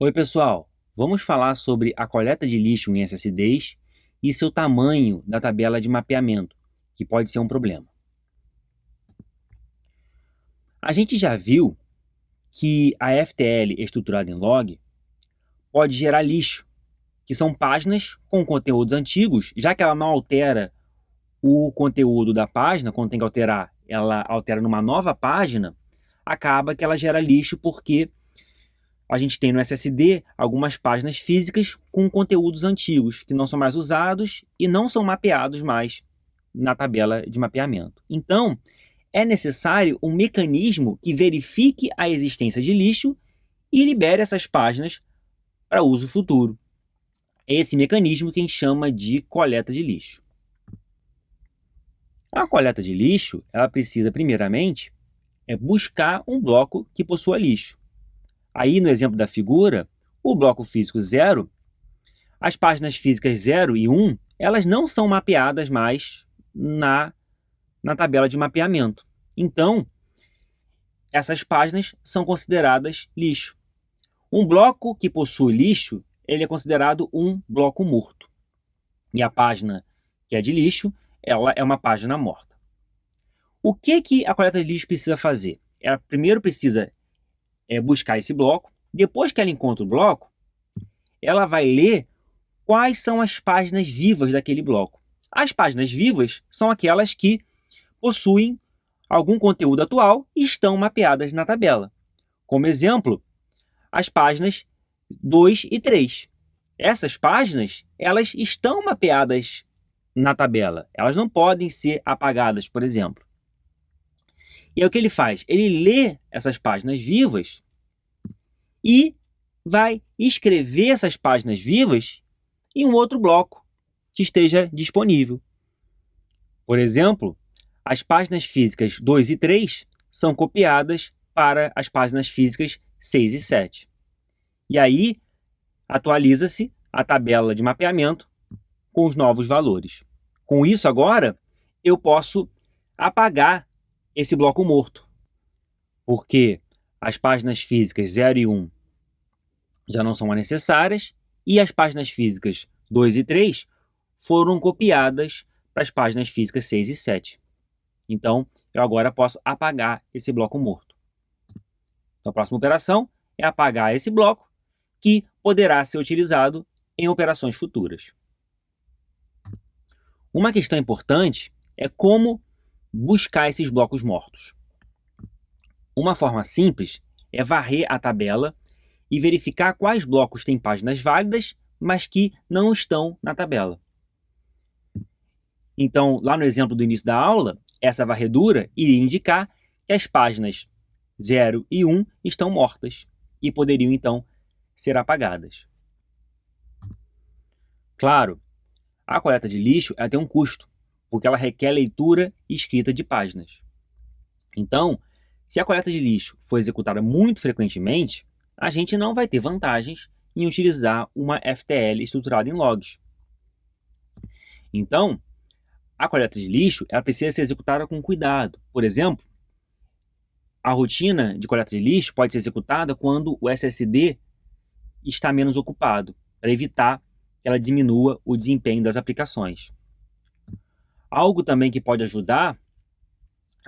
Oi, pessoal! Vamos falar sobre a coleta de lixo em SSDs e seu tamanho da tabela de mapeamento, que pode ser um problema. A gente já viu que a FTL estruturada em log pode gerar lixo, que são páginas com conteúdos antigos, já que ela não altera o conteúdo da página, quando tem que alterar, ela altera numa nova página, acaba que ela gera lixo porque a gente tem no SSD algumas páginas físicas com conteúdos antigos que não são mais usados e não são mapeados mais na tabela de mapeamento. Então, é necessário um mecanismo que verifique a existência de lixo e libere essas páginas para uso futuro. É esse mecanismo que a gente chama de coleta de lixo. A coleta de lixo, ela precisa primeiramente buscar um bloco que possua lixo. Aí, no exemplo da figura, o bloco físico 0, as páginas físicas 0 e 1, elas não são mapeadas mais na tabela de mapeamento. Então, essas páginas são consideradas lixo. Um bloco que possui lixo, ele é considerado um bloco morto. E a página que é de lixo, ela é uma página morta. O que a coleta de lixo precisa fazer? Ela primeiro precisa buscar esse bloco. Depois que ela encontra o bloco, ela vai ler quais são as páginas vivas daquele bloco. As páginas vivas são aquelas que possuem algum conteúdo atual e estão mapeadas na tabela. Como exemplo, as páginas 2 e 3. Essas páginas, elas estão mapeadas na tabela. Elas não podem ser apagadas, por exemplo. E aí o que ele faz? Ele lê essas páginas vivas e vai escrever essas páginas vivas em um outro bloco que esteja disponível. Por exemplo, as páginas físicas 2 e 3 são copiadas para as páginas físicas 6 e 7. E aí atualiza-se a tabela de mapeamento com os novos valores. Com isso agora, eu posso apagar esse bloco morto, porque as páginas físicas 0 e 1 já não são mais necessárias e as páginas físicas 2 e 3 foram copiadas para as páginas físicas 6 e 7. Então, eu agora posso apagar esse bloco morto. Então, a próxima operação é apagar esse bloco, que poderá ser utilizado em operações futuras. Uma questão importante é como buscar esses blocos mortos. Uma forma simples é varrer a tabela e verificar quais blocos têm páginas válidas, mas que não estão na tabela. Então, lá no exemplo do início da aula, essa varredura iria indicar que as páginas 0 e 1 estão mortas e poderiam, então, ser apagadas. Claro, a coleta de lixo ela tem um custo, porque ela requer leitura e escrita de páginas. Então, se a coleta de lixo for executada muito frequentemente, a gente não vai ter vantagens em utilizar uma FTL estruturada em logs. Então, a coleta de lixo ela precisa ser executada com cuidado. Por exemplo, a rotina de coleta de lixo pode ser executada quando o SSD está menos ocupado, para evitar que ela diminua o desempenho das aplicações. Algo também que pode ajudar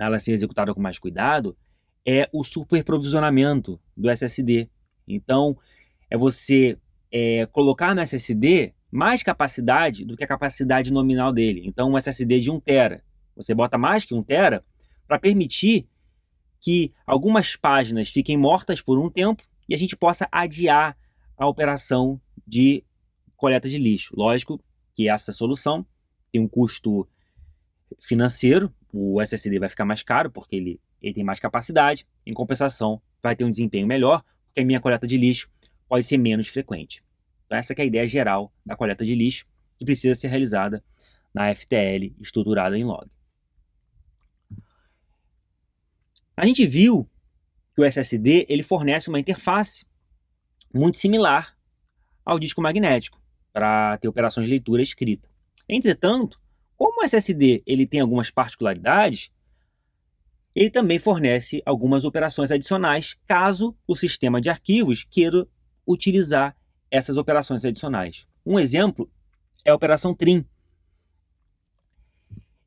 ela a ser executada com mais cuidado é o superprovisionamento do SSD. Então, é você colocar no SSD mais capacidade do que a capacidade nominal dele. Então, um SSD de 1 TB, você bota mais que 1 TB para permitir que algumas páginas fiquem mortas por um tempo e a gente possa adiar a operação de coleta de lixo. Lógico que essa solução tem um custo financeiro, o SSD vai ficar mais caro porque ele tem mais capacidade, em compensação vai ter um desempenho melhor, porque a minha coleta de lixo pode ser menos frequente. Então essa que é a ideia geral da coleta de lixo, que precisa ser realizada na FTL estruturada em log. A gente viu que o SSD ele fornece uma interface muito similar ao disco magnético para ter operações de leitura e escrita. Entretanto, como o SSD ele tem algumas particularidades, ele também fornece algumas operações adicionais caso o sistema de arquivos queira utilizar essas operações adicionais. Um exemplo é a operação trim.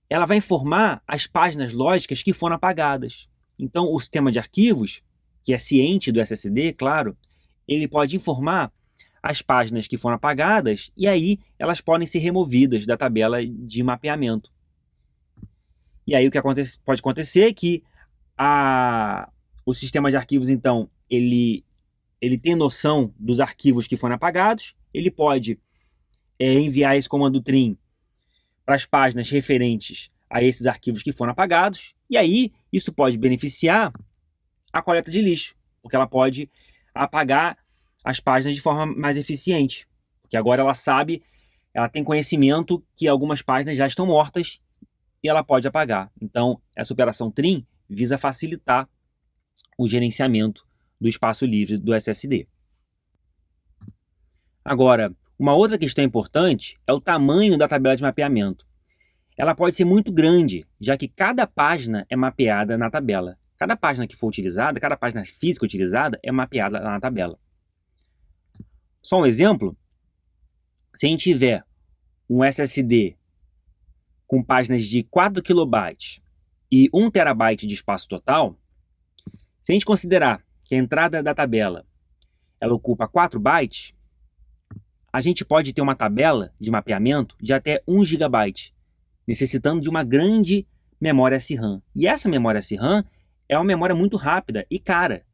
Ela vai informar as páginas lógicas que foram apagadas. Então, o sistema de arquivos, que é ciente do SSD, claro, ele pode informar as páginas que foram apagadas e aí elas podem ser removidas da tabela de mapeamento. E aí o que pode acontecer é que o sistema de arquivos, então, ele tem noção dos arquivos que foram apagados, ele pode enviar esse comando trim para as páginas referentes a esses arquivos que foram apagados, e aí isso pode beneficiar a coleta de lixo, porque ela pode apagar as páginas de forma mais eficiente, porque agora ela sabe, ela tem conhecimento que algumas páginas já estão mortas e ela pode apagar. Então, essa operação trim visa facilitar o gerenciamento do espaço livre do SSD. Agora, uma outra questão importante é o tamanho da tabela de mapeamento. Ela pode ser muito grande, já que cada página é mapeada na tabela. Cada página que for utilizada, cada página física utilizada é mapeada na tabela. Só um exemplo, se a gente tiver um SSD com páginas de 4 KB e 1 TB de espaço total, se a gente considerar que a entrada da tabela ela ocupa 4 bytes, a gente pode ter uma tabela de mapeamento de até 1 GB, necessitando de uma grande memória SRAM. E essa memória SRAM é uma memória muito rápida e cara.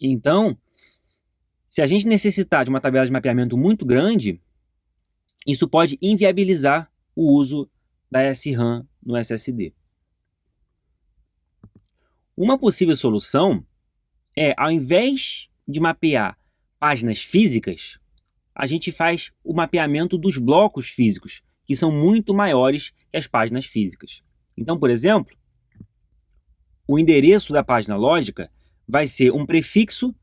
Então, se a gente necessitar de uma tabela de mapeamento muito grande, isso pode inviabilizar o uso da SRAM no SSD. Uma possível solução é, ao invés de mapear páginas físicas, a gente faz o mapeamento dos blocos físicos, que são muito maiores que as páginas físicas. Então, por exemplo, o endereço da página lógica vai ser um prefixo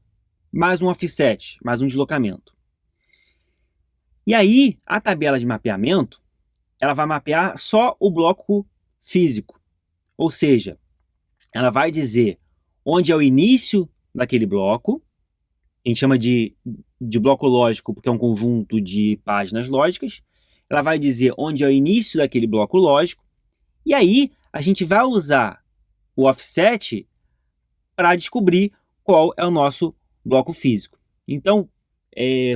mais um offset, mais um deslocamento. E aí, a tabela de mapeamento, ela vai mapear só o bloco físico. Ou seja, ela vai dizer onde é o início daquele bloco, a gente chama de bloco lógico porque é um conjunto de páginas lógicas. Ela vai dizer onde é o início daquele bloco lógico, e aí a gente vai usar o offset para descobrir qual é o nosso bloco físico. Então,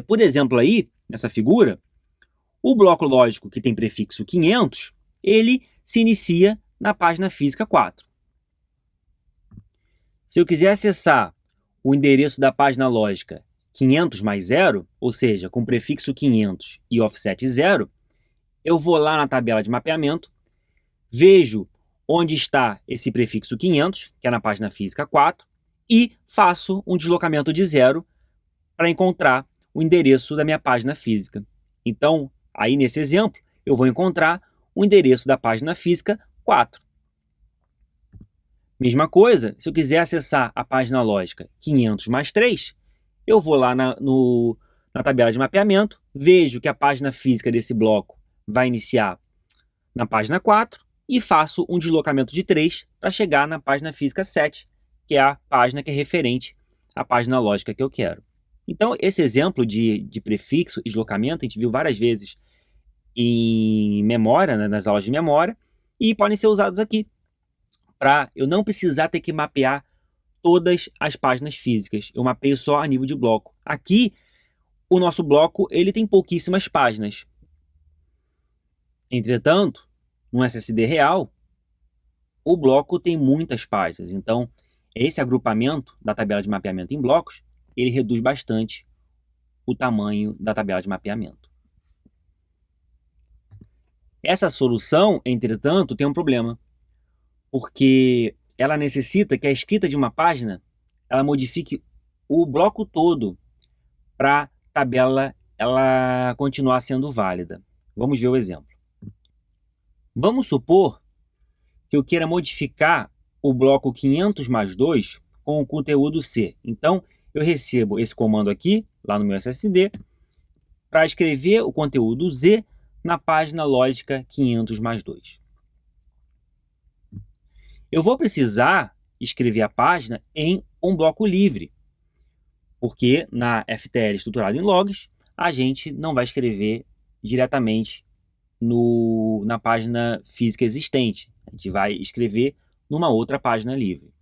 por exemplo aí, nessa figura, o bloco lógico que tem prefixo 500, ele se inicia na página física 4. Se eu quiser acessar o endereço da página lógica 500 mais 0, ou seja, com prefixo 500 e offset 0, eu vou lá na tabela de mapeamento, vejo onde está esse prefixo 500, que é na página física 4, e faço um deslocamento de 0 para encontrar o endereço da minha página física. Então, aí nesse exemplo, eu vou encontrar o endereço da página física 4. Mesma coisa, se eu quiser acessar a página lógica 500 mais 3, eu vou lá na tabela de mapeamento, vejo que a página física desse bloco vai iniciar na página 4 e faço um deslocamento de 3 para chegar na página física 7, que é a página que é referente à página lógica que eu quero. Então, esse exemplo de prefixo e deslocamento a gente viu várias vezes em memória, né, nas aulas de memória, e podem ser usados aqui, para eu não precisar ter que mapear todas as páginas físicas. Eu mapeio só a nível de bloco. Aqui, o nosso bloco ele tem pouquíssimas páginas. Entretanto, no SSD real, o bloco tem muitas páginas. Então, esse agrupamento da tabela de mapeamento em blocos, ele reduz bastante o tamanho da tabela de mapeamento. Essa solução, entretanto, tem um problema, porque ela necessita que a escrita de uma página ela modifique o bloco todo para a tabela ela continuar sendo válida. Vamos ver o exemplo. Vamos supor que eu queira modificar o bloco 500 mais 2 com o conteúdo C. Então, eu recebo esse comando aqui, lá no meu SSD, para escrever o conteúdo Z na página lógica 500 mais 2. Eu vou precisar escrever a página em um bloco livre. Porque na FTL estruturada em logs, a gente não vai escrever diretamente na página física existente. A gente vai escrever numa outra página livre.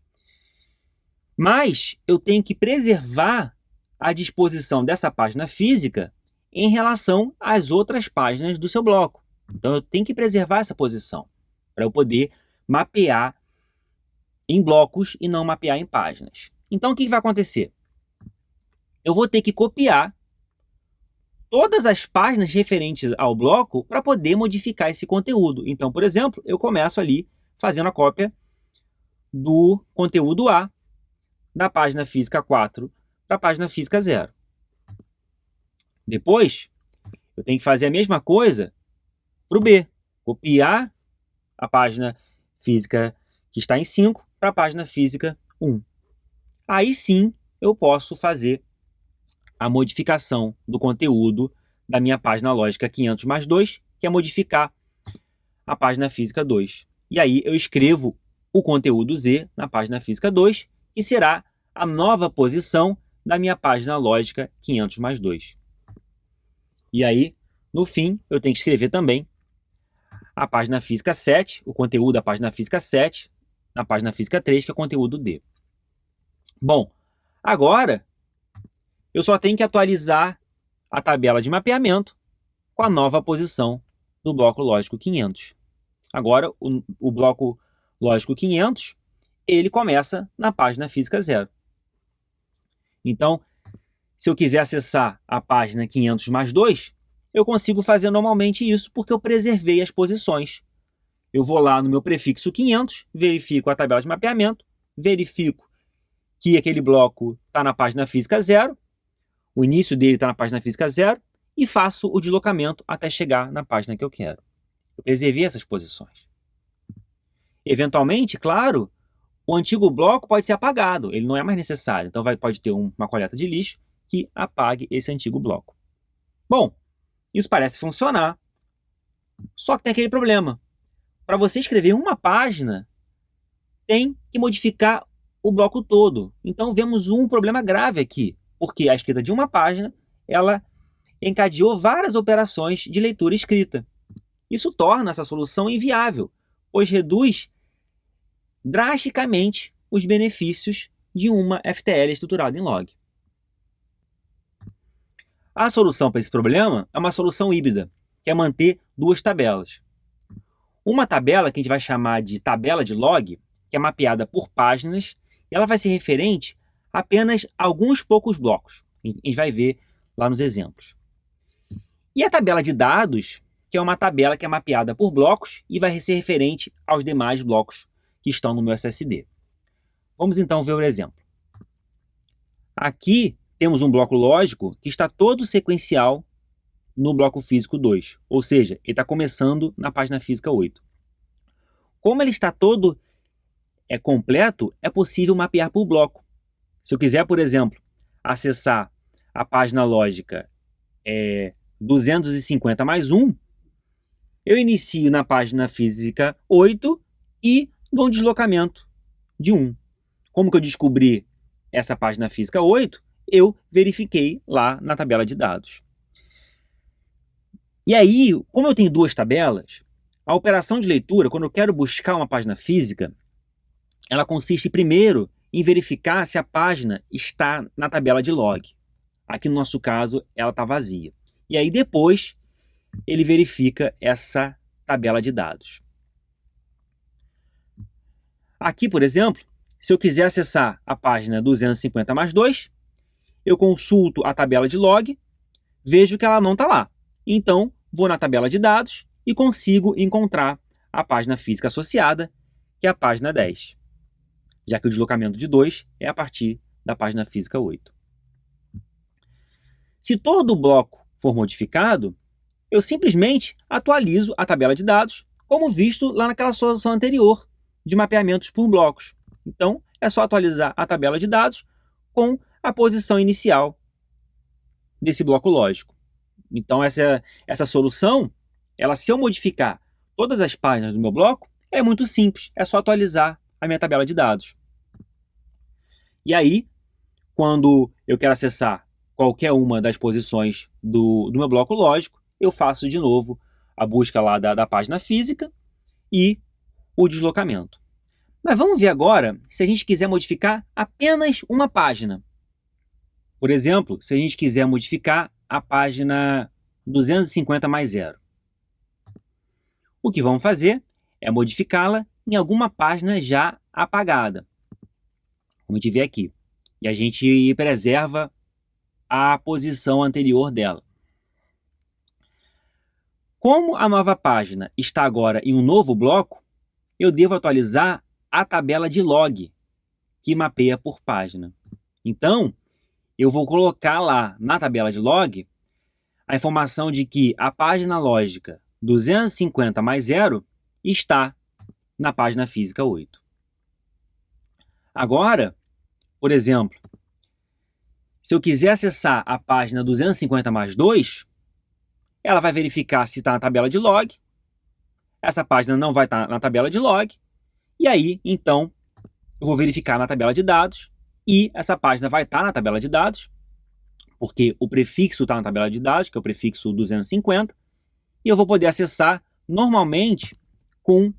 Mas eu tenho que preservar a disposição dessa página física em relação às outras páginas do seu bloco. Então eu tenho que preservar essa posição para eu poder mapear em blocos e não mapear em páginas. Então o que vai acontecer? Eu vou ter que copiar todas as páginas referentes ao bloco para poder modificar esse conteúdo. Então, por exemplo, eu começo ali fazendo a cópia do conteúdo A da página física 4 para a página física 0. Depois, eu tenho que fazer a mesma coisa para o B. Copiar a página física que está em 5 para a página física 1. Aí sim, eu posso fazer a modificação do conteúdo da minha página lógica 500 mais 2, que é modificar a página física 2. E aí eu escrevo o conteúdo Z na página física 2, que será a nova posição da minha página lógica 500 mais 2. E aí, no fim, eu tenho que escrever também a página física 7, o conteúdo da página física 7, na página física 3, que é o conteúdo D. Bom, agora eu só tenho que atualizar a tabela de mapeamento com a nova posição do bloco lógico 500. Agora, o bloco lógico 500, ele começa na página física 0. Então, se eu quiser acessar a página 500 mais 2, eu consigo fazer normalmente isso porque eu preservei as posições. Eu vou lá no meu prefixo 500, verifico a tabela de mapeamento, verifico que aquele bloco está na página física 0, o início dele está na página física 0, e faço o deslocamento até chegar na página que eu quero. Eu preservei essas posições. Eventualmente, claro, o antigo bloco pode ser apagado, ele não é mais necessário. Então pode ter uma coleta de lixo que apague esse antigo bloco. Bom, isso parece funcionar, só que tem aquele problema. Para você escrever uma página, tem que modificar o bloco todo. Então vemos um problema grave aqui, porque a escrita de uma página, ela encadeou várias operações de leitura e escrita. Isso torna essa solução inviável, pois reduz drasticamente os benefícios de uma FTL estruturada em log. A solução para esse problema é uma solução híbrida, que é manter duas tabelas. Uma tabela que a gente vai chamar de tabela de log, que é mapeada por páginas, e ela vai ser referente a apenas alguns poucos blocos. A gente vai ver lá nos exemplos. E a tabela de dados, que é uma tabela que é mapeada por blocos e vai ser referente aos demais blocos que estão no meu SSD. Vamos então ver o exemplo. Aqui temos um bloco lógico que está todo sequencial no bloco físico 2, ou seja, ele está começando na página física 8. Como ele está todo completo, é possível mapear por bloco. Se eu quiser, por exemplo, acessar a página lógica 250 mais 1, eu inicio na página física 8 e dou um deslocamento de 1. Como que eu descobri essa página física 8? Eu verifiquei lá na tabela de dados. E aí, como eu tenho duas tabelas, a operação de leitura, quando eu quero buscar uma página física, ela consiste primeiro em verificar se a página está na tabela de log. Aqui no nosso caso, ela está vazia. E aí depois, ele verifica essa tabela de dados. Aqui, por exemplo, se eu quiser acessar a página 250 mais 2, eu consulto a tabela de log, vejo que ela não está lá. Então, vou na tabela de dados e consigo encontrar a página física associada, que é a página 10, já que o deslocamento de 2 é a partir da página física 8. Se todo o bloco for modificado, eu simplesmente atualizo a tabela de dados, como visto lá naquela solução anterior de mapeamentos por blocos. Então, é só atualizar a tabela de dados com a posição inicial desse bloco lógico. Então, essa solução, se eu modificar todas as páginas do meu bloco, é muito simples. É só atualizar a minha tabela de dados. E aí, quando eu quero acessar qualquer uma das posições do meu bloco lógico, eu faço de novo a busca lá da página física e o deslocamento. Mas vamos ver agora se a gente quiser modificar apenas uma página. Por exemplo, se a gente quiser modificar a página 250 mais 0. O que vamos fazer é modificá-la em alguma página já apagada, como a gente vê aqui. E a gente preserva a posição anterior dela. Como a nova página está agora em um novo bloco, eu devo atualizar a tabela de log, que mapeia por página. Então, eu vou colocar lá na tabela de log a informação de que a página lógica 250 mais 0 está na página física 8. Agora, por exemplo, se eu quiser acessar a página 250 mais 2, ela vai verificar se está na tabela de log. Essa página não vai estar na tabela de log. E aí, então, eu vou verificar na tabela de dados e essa página vai estar na tabela de dados, porque o prefixo está na tabela de dados, que é o prefixo 250, e eu vou poder acessar normalmente com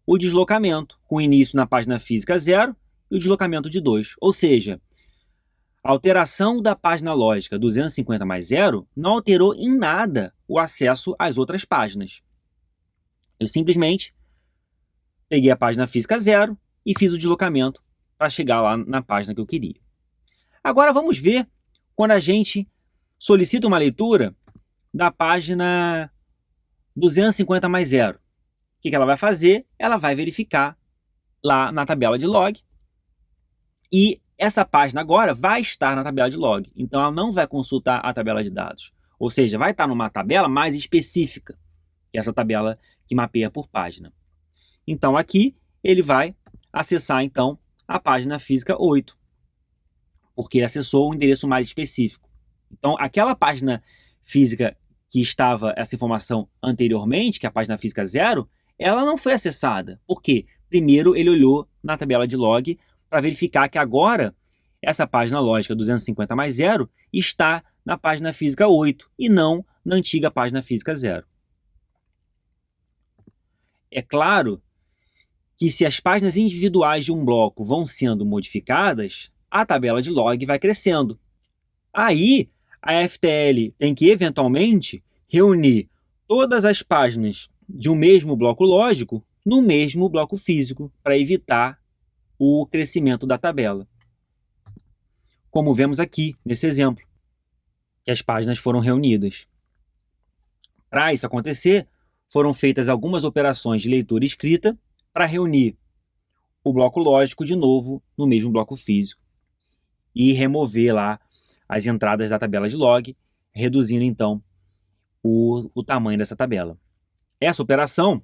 o deslocamento, com o início na página física 0 e o deslocamento de 2. Ou seja, a alteração da página lógica 250 mais 0 não alterou em nada o acesso às outras páginas. Eu simplesmente peguei a página física 0 e fiz o deslocamento para chegar lá na página que eu queria. Agora vamos ver quando a gente solicita uma leitura da página 250 mais 0. O que ela vai fazer? Ela vai verificar lá na tabela de log e essa página agora vai estar na tabela de log, então ela não vai consultar a tabela de dados. Ou seja, vai estar numa tabela mais específica, que é essa tabela que mapeia por página. Então aqui ele vai acessar então a página física 8, porque ele acessou um endereço mais específico. Então aquela página física que estava essa informação anteriormente, que é a página física 0, ela não foi acessada. Por quê? Primeiro ele olhou na tabela de log para verificar que agora essa página lógica 250 mais 0 está na página física 8 e não na antiga página física 0. É claro que se as páginas individuais de um bloco vão sendo modificadas, a tabela de log vai crescendo. Aí a FTL tem que eventualmente reunir todas as páginas de um mesmo bloco lógico no mesmo bloco físico para evitar o crescimento da tabela. Como vemos aqui nesse exemplo, que as páginas foram reunidas. Para isso acontecer, foram feitas algumas operações de leitura e escrita para reunir o bloco lógico de novo no mesmo bloco físico e remover lá as entradas da tabela de log, reduzindo então o tamanho dessa tabela. Essa operação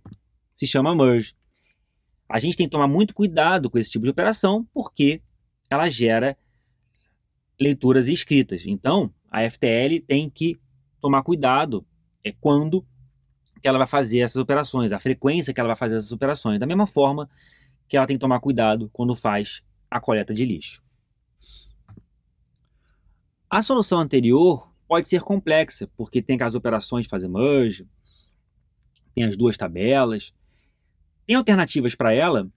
se chama merge. A gente tem que tomar muito cuidado com esse tipo de operação porque ela gera leituras e escritas. Então, a FTL tem que tomar cuidado quando que ela vai fazer essas operações, a frequência que ela vai fazer essas operações, da mesma forma que ela tem que tomar cuidado quando faz a coleta de lixo. A solução anterior pode ser complexa, porque tem as operações de fazer merge, tem as duas tabelas. Tem alternativas para ela,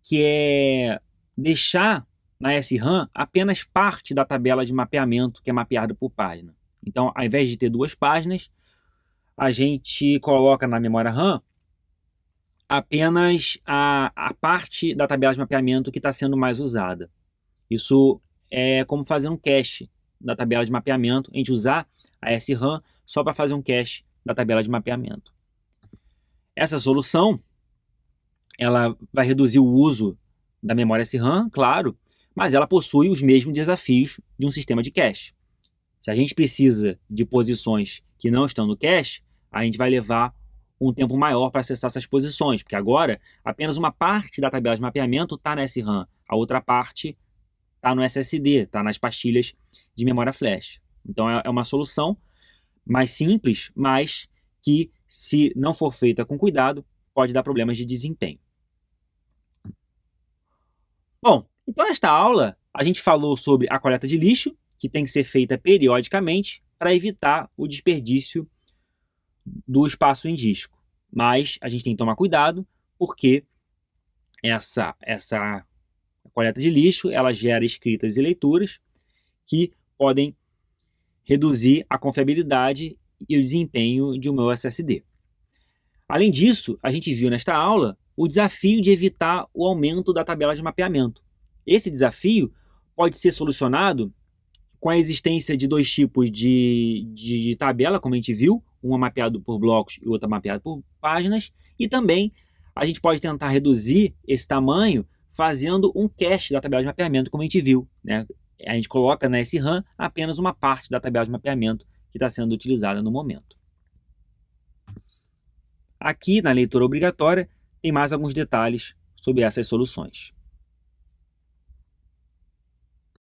que é deixar na SRAM apenas parte da tabela de mapeamento que é mapeada por página. Então, ao invés de ter duas páginas, a gente coloca na memória RAM apenas a parte da tabela de mapeamento que está sendo mais usada. Isso é como fazer um cache da tabela de mapeamento, a gente usar a SRAM só para fazer um cache da tabela de mapeamento. Essa solução ela vai reduzir o uso da memória SRAM, claro, mas ela possui os mesmos desafios de um sistema de cache. Se a gente precisa de posições que não estão no cache, a gente vai levar um tempo maior para acessar essas posições, porque agora apenas uma parte da tabela de mapeamento está na SRAM, a outra parte está no SSD, está nas pastilhas de memória flash. Então é uma solução mais simples, mas que, se não for feita com cuidado, pode dar problemas de desempenho. Bom, então nesta aula A gente falou sobre a coleta de lixo, que tem que ser feita periodicamente para evitar o desperdício do espaço em disco. Mas a gente tem que tomar cuidado, porque essa coleta de lixo ela gera escritas e leituras que podem reduzir a confiabilidade e o desempenho de um meu SSD. Além disso, a gente viu nesta aula o desafio de evitar o aumento da tabela de mapeamento. Esse desafio pode ser solucionado com a existência de dois tipos de tabela, como a gente viu, uma mapeada por blocos e outra mapeada por páginas, e também a gente pode tentar reduzir esse tamanho fazendo um cache da tabela de mapeamento, como a gente viu, né? A gente coloca na SRAM apenas uma parte da tabela de mapeamento que está sendo utilizada no momento. Aqui na leitura obrigatória tem mais alguns detalhes sobre essas soluções.